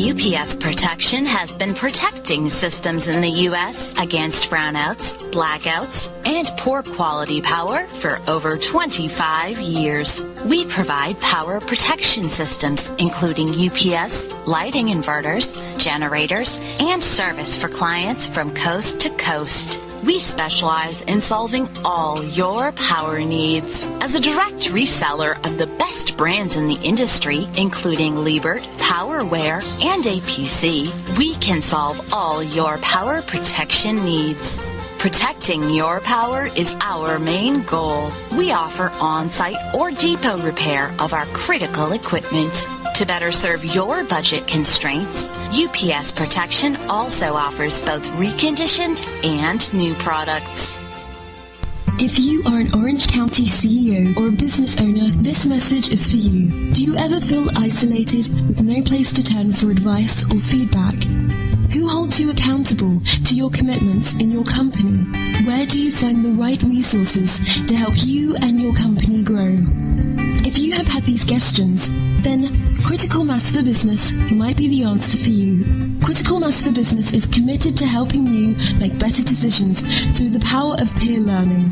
UPS Protection has been protecting systems in the U.S. against brownouts, blackouts, and poor quality power for over 25 years. We provide power protection systems, including UPS, lighting inverters, generators, and service for clients from coast to coast. We specialize in solving all your power needs. As a direct reseller of the best brands in the industry, including Liebert, PowerWare, and APC, we can solve all your power protection needs. Protecting your power is our main goal. We offer on-site or depot repair of our critical equipment. To better serve your budget constraints, UPS Protection also offers both reconditioned and new products. If you are an Orange County CEO or a business owner, this message is for you. Do you ever feel isolated with no place to turn for advice or feedback? Who holds you accountable to your commitments in your company? Where do you find the right resources to help you and your company grow? If you have had these questions, then Critical Mass for Business might be the answer for you. Critical Mass for Business is committed to helping you make better decisions through the power of peer learning.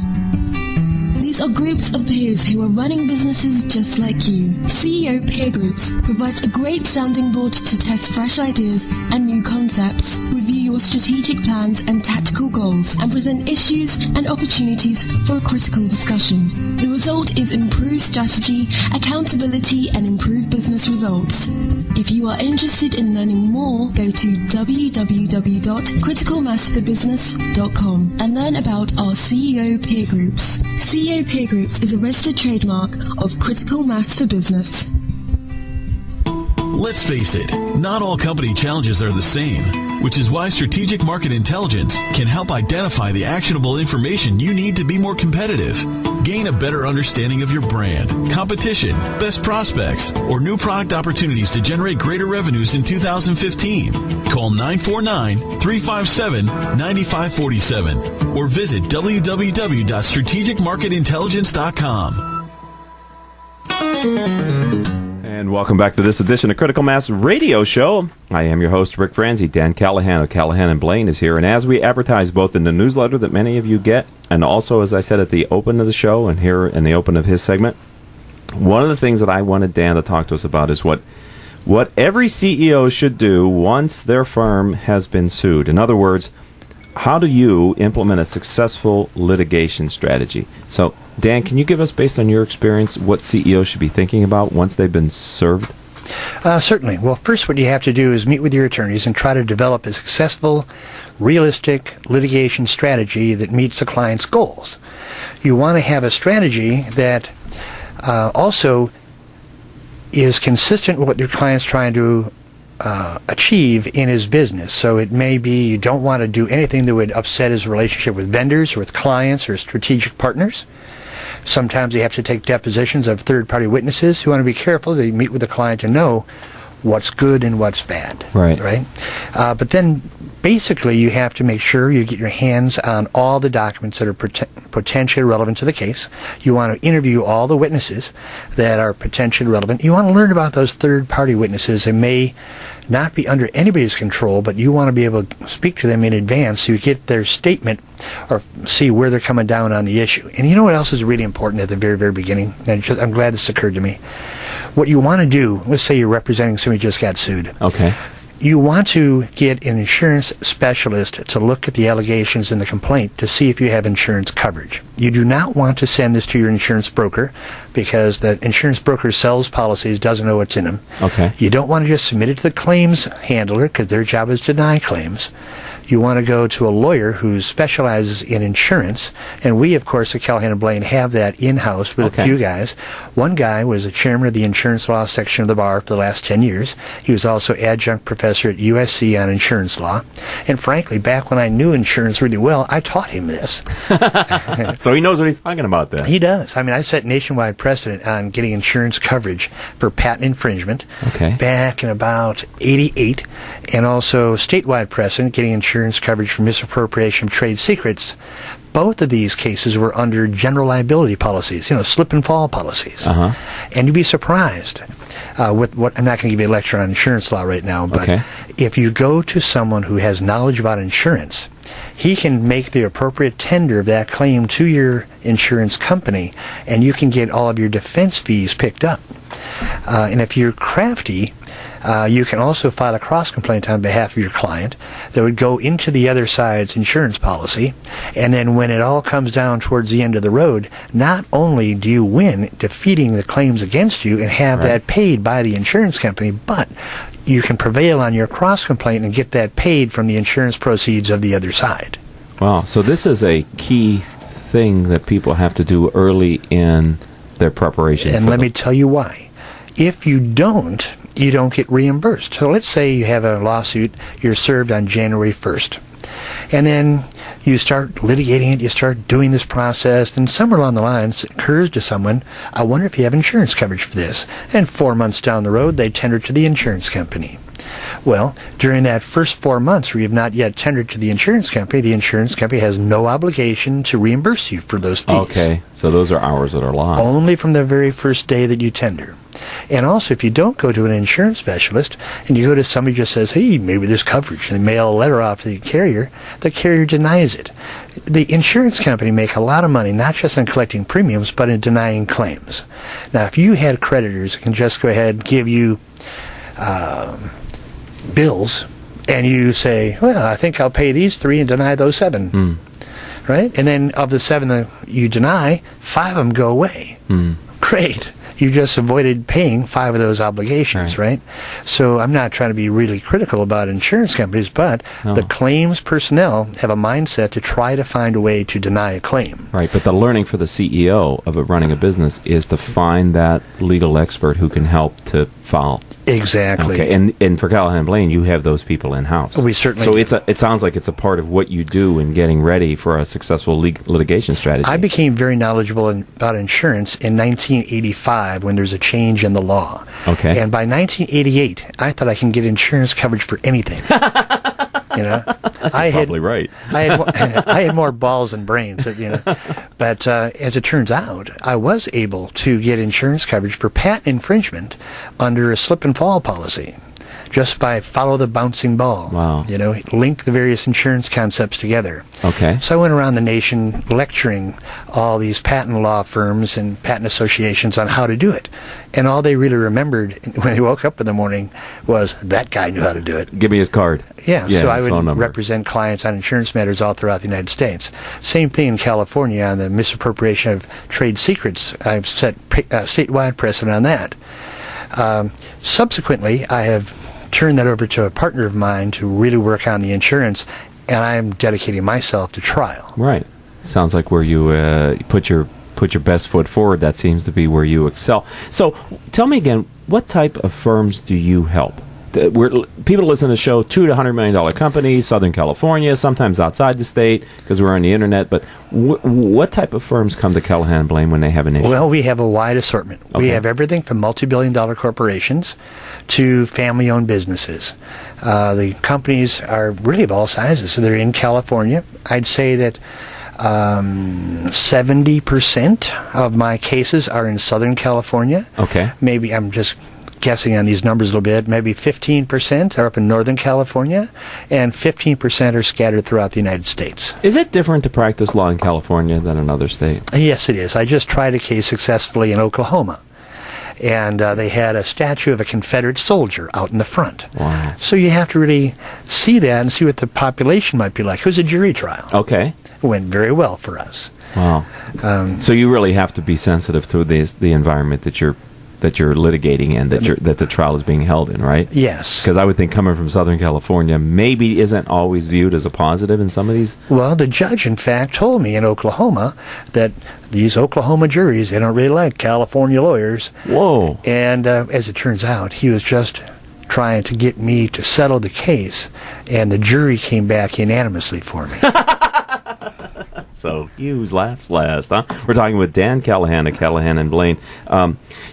These are groups of peers who are running businesses just like you. CEO Peer Groups provides a great sounding board to test fresh ideas and new concepts, review your strategic plans and tactical goals, and present issues and opportunities for a critical discussion. The result is improved strategy, accountability, and improved business results. If you are interested in learning more, go to www.criticalmassforbusiness.com and learn about our CEO Peer Groups. CEO Peer Groups is a registered trademark of Critical Mass for Business. Let's face it, not all company challenges are the same, which is why Strategic Market Intelligence can help identify the actionable information you need to be more competitive. Gain a better understanding of your brand, competition, best prospects, or new product opportunities to generate greater revenues in 2015. Call 949-357-9547 or visit www.strategicmarketintelligence.com. And welcome back to this edition of Critical Mass Radio Show. I am your host, Rick Franzi. Dan Callahan of Callahan and Blaine is here. And as we advertise both in the newsletter that many of you get, and also, as I said, at the open of the show and here in the open of his segment, one of the things that I wanted Dan to talk to us about is what every CEO should do once their firm has been sued. In other words, how do you implement a successful litigation strategy? So, Dan, can you give us, based on your experience, what CEOs should be thinking about once they've been served? Certainly. Well, first what you have to do is meet with your attorneys and try to develop a successful, realistic litigation strategy that meets the client's goals. You want to have a strategy that also is consistent with what your client's trying to achieve in his business. So it may be you don't want to do anything that would upset his relationship with vendors or with clients or strategic partners. Sometimes you have to take depositions of third-party witnesses who want to be careful. They meet with the client to know what's good and what's bad. Right? But then basically you have to make sure you get your hands on all the documents that are potentially relevant to the case. You want to interview all the witnesses that are potentially relevant. You want to learn about those third-party witnesses that may not be under anybody's control, but you want to be able to speak to them in advance so you get their statement or see where they're coming down on the issue. And you know what else is really important at the very, very beginning? And I'm glad this occurred to me. What you want to do, let's say you're representing somebody who just got sued. Okay. You want to get an insurance specialist to look at the allegations in the complaint to see if you have insurance coverage. You do not want to send this to your insurance broker because the insurance broker sells policies, doesn't know what's in them. Okay. You don't want to just submit it to the claims handler because their job is to deny claims. You want to go to a lawyer who specializes in insurance, and we, of course, at Callahan and Blaine have that in-house with a few guys. One guy was a chairman of the insurance law section of the bar for the last 10 years. He was also adjunct professor at USC on insurance law. And frankly, back when I knew insurance really well, I taught him this. So he knows what he's talking about then. He does. I mean, I set nationwide precedent on getting insurance coverage for patent infringement back in about 88, and also statewide precedent getting insurance coverage for misappropriation of trade secrets. Both of these cases were under general liability policies, slip and fall policies. And you'd be surprised with what I'm not going to give you a lecture on insurance law right now, but Okay. if you go to someone who has knowledge about insurance, he can make the appropriate tender of that claim to your insurance company, and you can get all of your defense fees picked up. And if you're crafty, you can also file a cross-complaint on behalf of your client that would go into the other side's insurance policy, and then when it all comes down towards the end of the road, not only do you win defeating the claims against you and have that paid by the insurance company, but you can prevail on your cross-complaint and get that paid from the insurance proceeds of the other side. Wow. So this is a key thing that people have to do early in their preparation. And let me tell you why. If you don't get reimbursed. So let's say you have a lawsuit, you're served on January 1st. And then you start litigating it, you start doing this process, and somewhere along the lines it occurs to someone, I wonder if you have insurance coverage for this. And 4 months down the road, they tender to the insurance company. Well, during that first 4 months where you've not yet tendered to the insurance company has no obligation to reimburse you for those fees. Okay, so those are hours that are lost. Only from the very first day that you tender. And also, if you don't go to an insurance specialist and you go to somebody who just says, hey, maybe there's coverage, and they mail a letter off to the carrier denies it. The insurance company make a lot of money, not just on collecting premiums, but in denying claims. Now, if you had creditors who can just go ahead and give you bills, and you say, well, I think I'll pay these 3 and deny those 7. Right? And then of the 7 that you deny, 5 of them go away. Great. You just avoided paying 5 of those obligations, right? So I'm not trying to be really critical about insurance companies, but the claims personnel have a mindset to try to find a way to deny a claim. Right, but the learning for the CEO of running a business is to find that legal expert who can help to file. Exactly. Okay, and for Callahan and Blaine, you have those people in-house. We certainly so do. it sounds like it's a part of what you do in getting ready for a successful litigation strategy. I became very knowledgeable about insurance in 1985 when there's a change in the law. Okay. And by 1988, I thought I can get insurance coverage for anything. You know, Probably right. I had more balls than brains, you know. But as it turns out, I was able to get insurance coverage for patent infringement under a slip and fall policy, just by follow the bouncing ball. Wow. You know, link the various insurance concepts together. Okay. So I went around the nation lecturing all these patent law firms and patent associations on how to do it. And all they really remembered when they woke up in the morning was, that guy knew how to do it. Give me his card. Yeah, so I his phone would number. represent clients on insurance matters all throughout the United States. Same thing in California on the misappropriation of trade secrets. I've set statewide precedent on that. Subsequently, I have turned that over to a partner of mine to really work on the insurance, and I'm dedicating myself to trial. Right. Sounds like where you put your best foot forward, that seems to be where you excel. So tell me again, what type of firms do you help? People listen to the show, $2 to $100 million companies, Southern California, sometimes outside the state because we're on the internet. But what type of firms come to Callahan and Blaine when they have an issue? Well, we have a wide assortment. Okay. We have everything from multi-billion-dollar corporations to family-owned businesses. The companies are really of all sizes. So they're in California. I'd say that 70% of my cases are in Southern California. Okay. Maybe I'm just guessing on these numbers a little bit. Maybe 15% are up in Northern California, and 15% are scattered throughout the United States. Is it different to practice law in California than another state? Yes, it is. I just tried a case successfully in Oklahoma. And they had a statue of a Confederate soldier out in the front. Wow. So you have to really see that and see what the population might be like. It was a jury trial. Okay. It went very well for us. Wow. So you really have to be sensitive to the environment that you're litigating in, that the trial is being held in, right? Yes. Because I would think coming from Southern California maybe isn't always viewed as a positive in some of these. Well, the judge, in fact, told me in Oklahoma that these Oklahoma juries, they don't really like California lawyers. Whoa. And as it turns out, he was just trying to get me to settle the case, and the jury came back unanimously for me. So, use laughs last, huh? We're talking with Dan Callahan of Callahan and Blaine.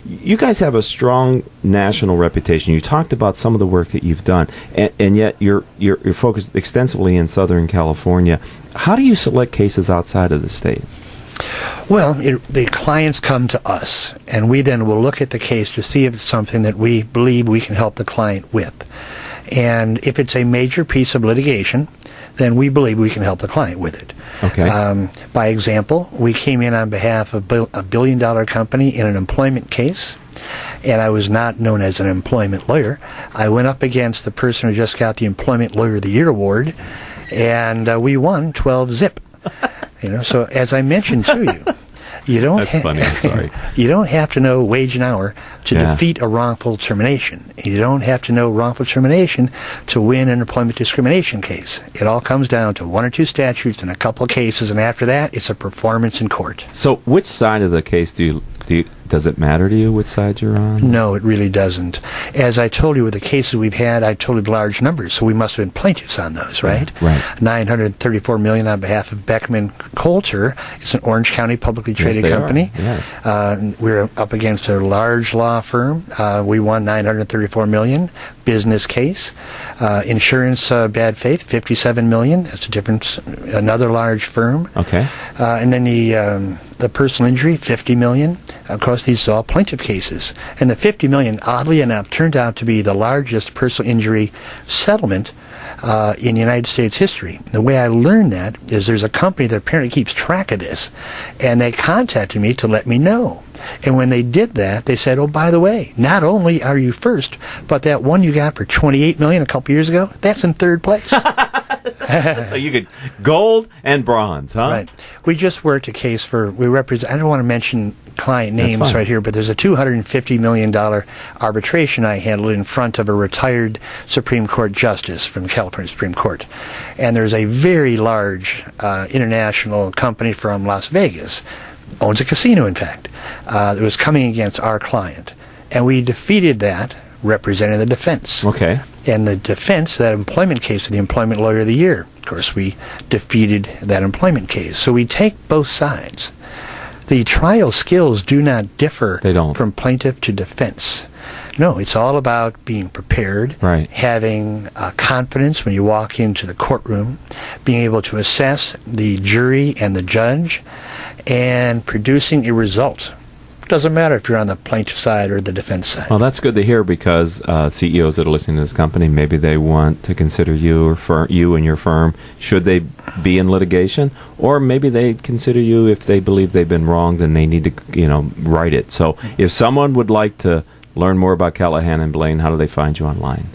You guys have a strong national reputation. You talked about some of the work that you've done, and yet you're focused extensively in Southern California. How do you select cases outside of the state? Well, the clients come to us, and we then will look at the case to see if it's something that we believe we can help the client with. And if it's a major piece of litigation, then we believe we can help the client with it. Okay. By example, we came in on behalf of a billion-dollar company in an employment case, and I was not known as an employment lawyer. I went up against the person who just got the Employment Lawyer of the Year award, and we won 12-zip. So as I mentioned to you, you don't you don't have to know wage and hour to defeat a wrongful termination. You don't have to know wrongful termination to win an employment discrimination case. It all comes down to one or two statutes and a couple of cases, and after that, it's a performance in court. So which side of the case does it matter to you which side you're on? No, it really doesn't. As I told you, with the cases we've had, I told you large numbers, so we must have been plaintiffs on those, right? Right. $934 million on behalf of Beckman Coulter. It's an Orange County publicly traded company. Yes. We're up against a large law firm. We won $934 million. Business case. Insurance bad faith, $57 million. That's a difference. Another large firm. Okay. And then the personal injury, $50 million. Of course, these are all plaintiff cases. And the $50 million, oddly enough, turned out to be the largest personal injury settlement in United States history. The way I learned that is there's a company that apparently keeps track of this, and they contacted me to let me know. And when they did that, they said, oh, by the way, not only are you first, but that one you got for $28 million a couple years ago, that's in third place. So you get gold and bronze, huh? Right. We just worked a case we represent, I don't want to mention client names right here, but there's a $250 million arbitration I handled in front of a retired Supreme Court justice from the California Supreme Court. And there's a very large international company from Las Vegas, owns a casino, in fact, that was coming against our client. And we defeated that, representing the defense. Okay. And the defense, that employment case, of the Employment Lawyer of the Year. Of course, we defeated that employment case. So we take both sides. The trial skills do not differ from plaintiff to defense. No, it's all about being prepared, having confidence when you walk into the courtroom, being able to assess the jury and the judge, and producing a result. Doesn't matter if you're on the plaintiff side or the defense side. Well, that's good to hear, because CEOs that are listening to this company, maybe they want to consider you or you and your firm, should they be in litigation, or maybe they consider you if they believe they've been wronged and they need to, right it. So if someone would like to learn more about Callahan and Blaine, how do they find you online?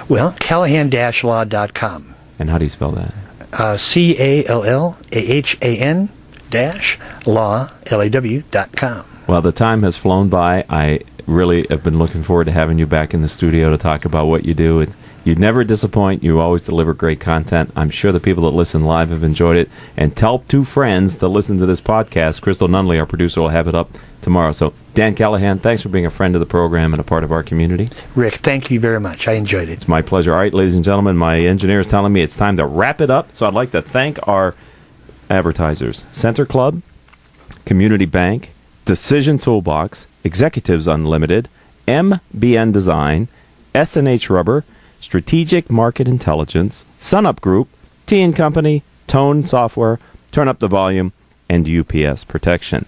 Well, Callahan-law.com. And how do you spell that? Callahan-law.com. Well, the time has flown by. I really have been looking forward to having you back in the studio to talk about what you do. You never disappoint. You always deliver great content. I'm sure the people that listen live have enjoyed it. And tell 2 friends to listen to this podcast. Crystal Nunley, our producer, will have it up tomorrow. So, Dan Callahan, thanks for being a friend of the program and a part of our community. Rick, thank you very much. I enjoyed it. It's my pleasure. All right, ladies and gentlemen, my engineer is telling me it's time to wrap it up. So I'd like to thank our advertisers: Center Club, Community Bank, Decision Toolbox, Executives Unlimited, MBN Design, S&H Rubber, Strategic Market Intelligence, Sunup Group, T & Company, Tone Software, Turn Up the Volume, and UPS Protection.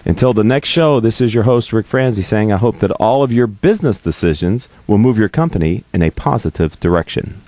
Until the next show, this is your host, Rick Franzi, saying I hope that all of your business decisions will move your company in a positive direction.